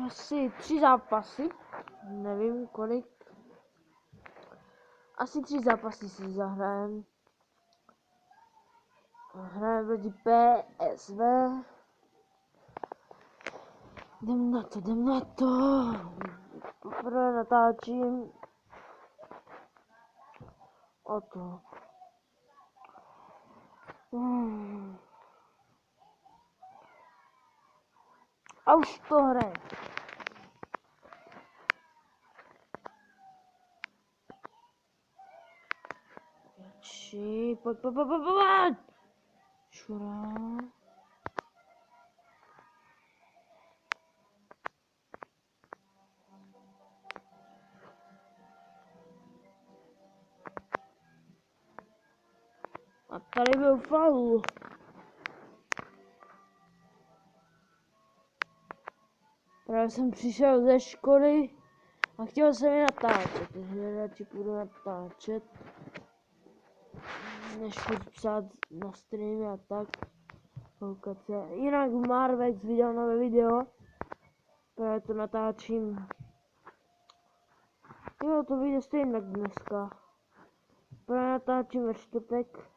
asi 3 zápasy, nevím kolik, asi 3 zápasy si zahrajem. Hrajeme proti PSV. Jdem na to. Poprvé natáčím o to. A už to hraje. Pojď. Šurá. A tady byl faul. Právě jsem přišel ze školy a chtěl jsem je natáčet, takže radši půjdu natáčet, než budu psát na streamy a tak. Koukat se. Jinak Marvex vydal nové video, právě to natáčím. Jo, to vyjde stejně dneska. Právě natáčím ve čtvrtek.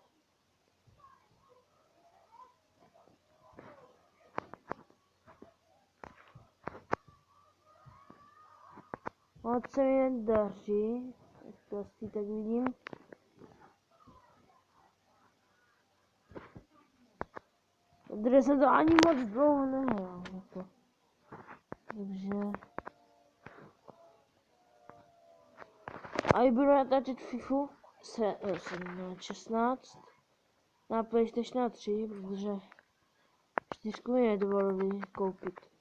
Moc se mi nedaří, jak to asi tak vidím. Protože jsem to ani moc dlouho nehrál. Takže... A i budu natáčet FIFU 16 na PlayStation 3, protože 4 mi nedovolili koupit.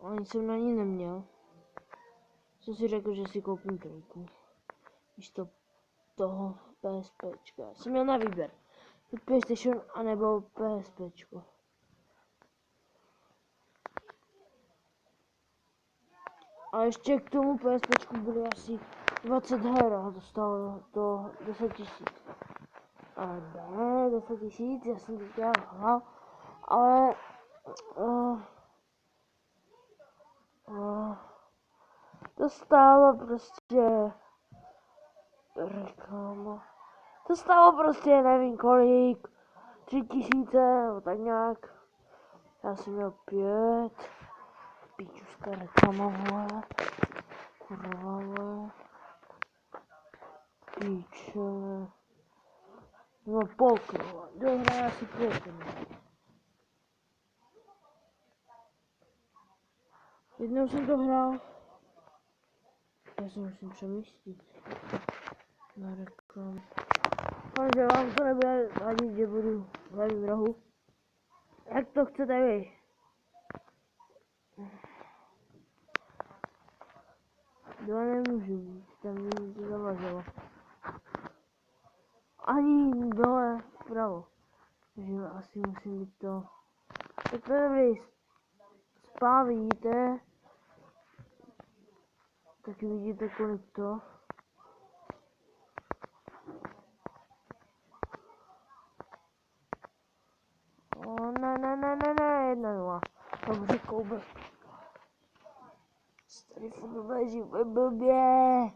Ani jsem na ní neměl. Jsem si řekl, že si koupím trojku. Místo toho PSPčka. Jsem měl na výběr. Buď PlayStation, anebo PSPčko. A ještě k tomu PSPčku byly asi 20 her a to stálo to 10 000. A ne, 10 000, já jsem teďka hrál, ale to stálo prostě reklama. To stálo prostě nevím kolik, 3 000 nebo tak nějak. Já jsem měl 5. Píčuská reklama, vole. Kurva, vole. Píče. No poker, vole. Dohraje asi poker. Jednou jsem to hrál. Já se musím přemístit. Na reklamu. Takže vám to nebude vadit, že budu v levém rohu. Jak to chcete vy? Dva nemůžu být, tam mi to zavazilo. Ani dole vpravo. Takže asi musím být to. Tak to je dobrý. Spá vidíte. Taky vidíte kolik to. Ne, 1-0. Dobře, Koube. Tady furt leží blbě.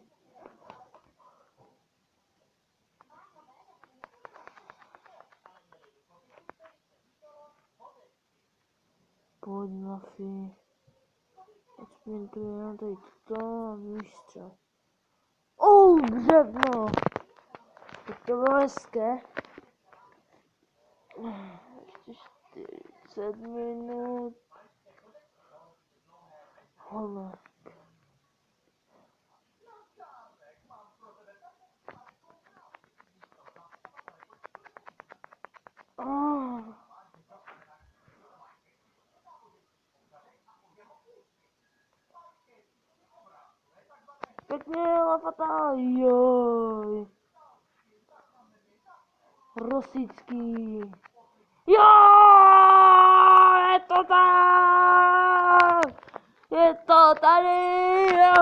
Pojď, Mafii. Experiment na tady to a výstřel. Břevno. Tak to bylo hezké. Ještě 40 minut. Holek. Pěkně, Lafata, joj. Rosický. Jo, je to tak! Je to tady! Jo.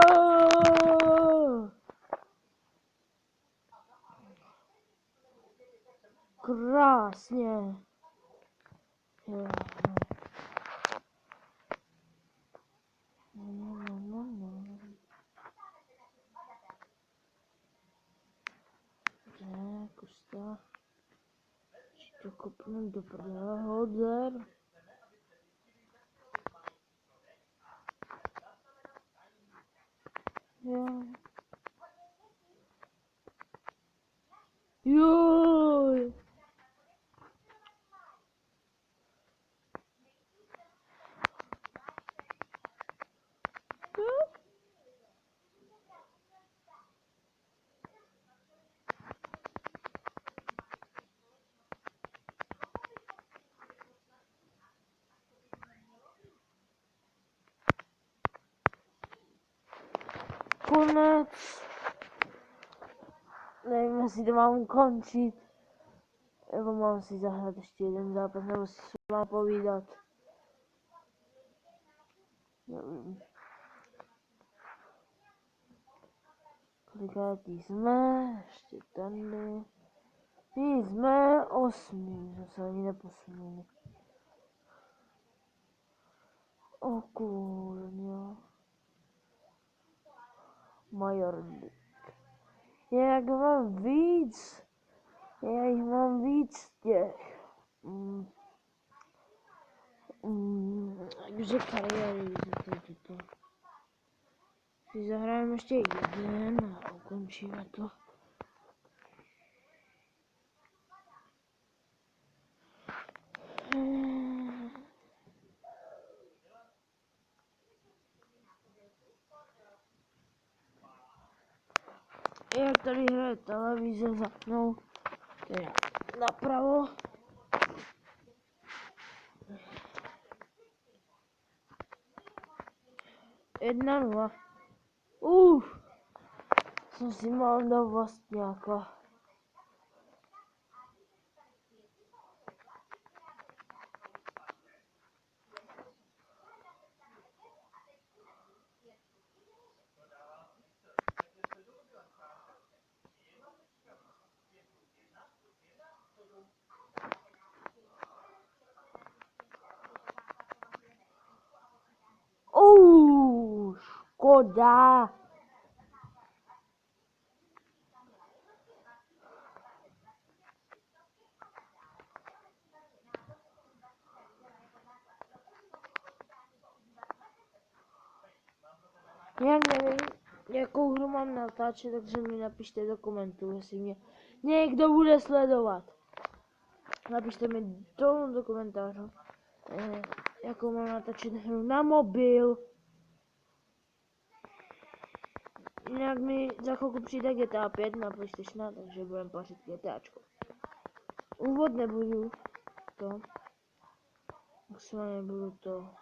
Krásně. Jo. kopnout do prdele, hodzer. Jo. Joj. Konec. Nevím, jestli to mám ukončit. Nebo mám si zahrát ještě jeden zápas, nebo si s vámi povídat. Nevím. Kolikátý jsme? Ještě tady. My jsme 8. Zase ani neposunuli. O kurňo. Majordy. Jak mám víc. Já jich mám víc těch. Takže kariéry to. Si zahrajeme ještě jeden a ukončíme to. Jak tady hraje televize za mnou, teda napravo. Jedna nula. Jsem si mal dát vlastňáka. Škoda. Já nevím, jakou hru mám natáčet, takže mi napište do komentů, jestli mě někdo bude sledovat. Napište mi dolů do komentářů, jakou mám natáčet hru na mobil. Jinak mi za chvilku přijde GTA 5 na PlayStation, takže budeme pařit GTAčko. Úvod nebudu to. Maximálně nebudu to.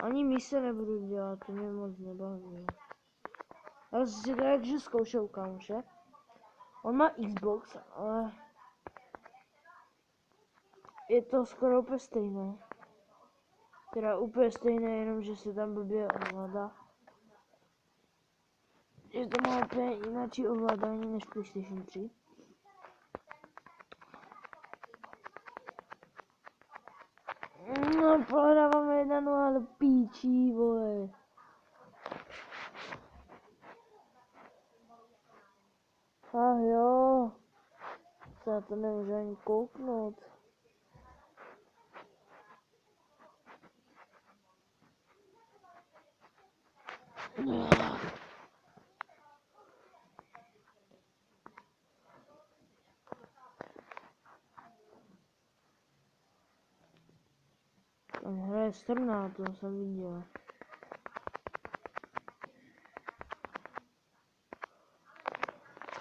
Ani mise nebudu dělat, to mě moc nebaví. Já si to jakže zkoušel kámoše. On má Xbox, ale je to skoro úplně stejné. Teda úplně stejné, jenom že se tam blbě ovládá. Že to má úplně jináčí ovládání než PlayStation 3. No, prohráváme 1-0, ale píčí, vole. Ach jo. Se na to nemůžu ani kouknout. Tam hraje Strná, to jsem viděl.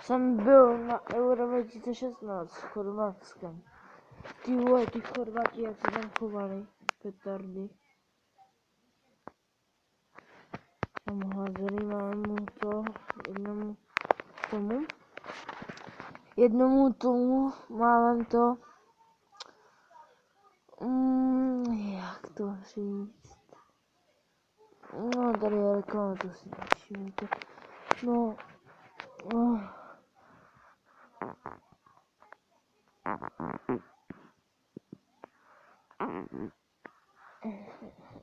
Jsem byl na Euro 2016 s Chorvatskem. Ty vole, ty Chorvati, jak se tam chovali, petardy. Tam házeli máme to, jednomu tomu málem to, jak to říct, no tady je reklama, to si nevšimněte, no,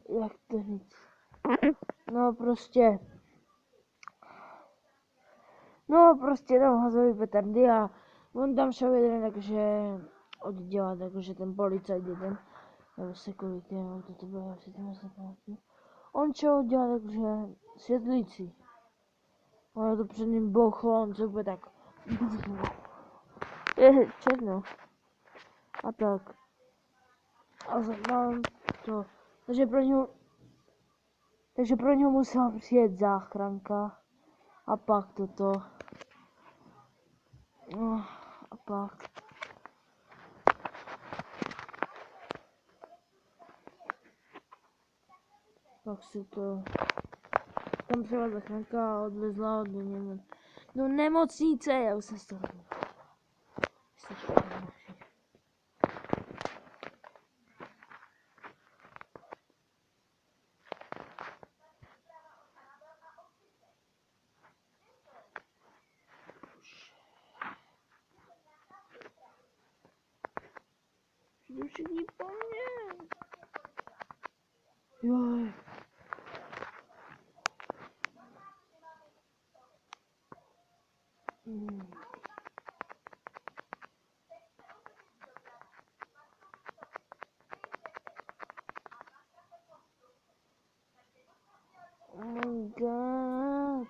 jak to říct, no prostě tam házeli petardy a On tam šel jeden, takže oddělat, jakože ten policajt jeden, nebo security, nebo to bylo, asi to se pamatuju. On šel oddělat, jakože světlící. Ono to před ním bouchlo, on se úplně tak... Je černo. A tak. A mám to. Takže pro něho musela přijet záchranka. A pak toto. No, a pak. Pak si to... Tam přijela záchranka a odvezla do nemocnice. Já už jsem z toho. Všichni po mně. Joj. Oh my god.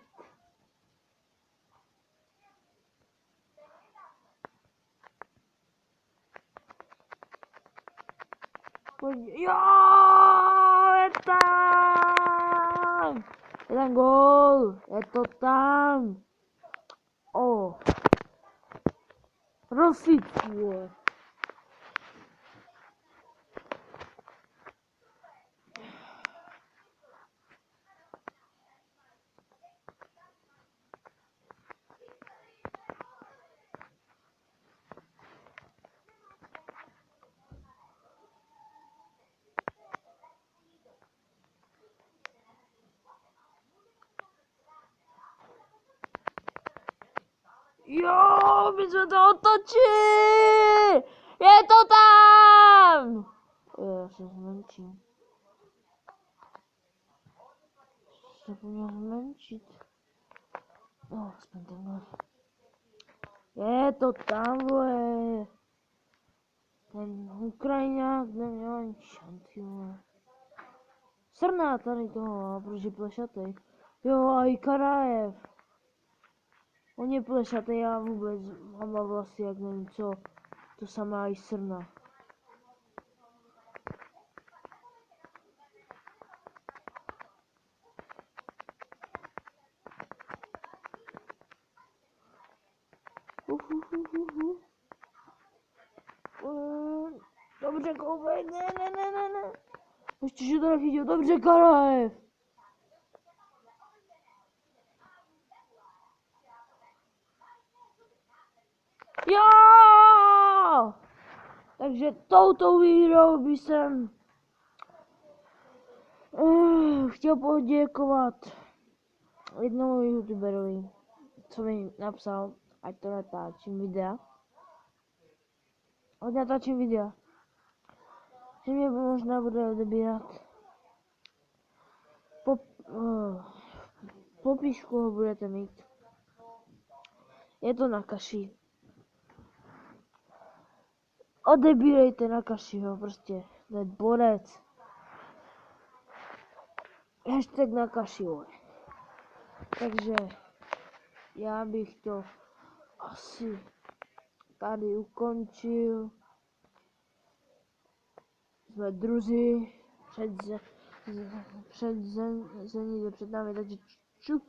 Jo, je tam! Je tam gól! Je to tam! O! Rozsvítilo! Jo, my jsme to otočili! Je to tam! Já se zmenším. Zapomněl zmenšit. No, aspoň tenhle. Je to tam, vole. Ten Ukrajinák neměl ani šanci, vole. Srná tady toho, protože plešatej. Jo, a i Karajev. On je plešatej, já vůbec mám vlasy, jak nevím co. To samá i Srna. Dobře, koupej, ne. Ještě, že to nechytil, dobře, Karajev. Jo! Takže touto výhrou by jsem chtěl poděkovat jednomu youtuberovi, co mi napsal, ať to natáčím videa. Ať natáčím videa. Že mě možná bude odebírat. Popisku ho budete mít. Je to na kaši. Odebírejte na kašiho, prostě. To je borec. Hashtag na kaši, takže já bych to asi tady ukončil. Jsme druzi před námi, takže ču.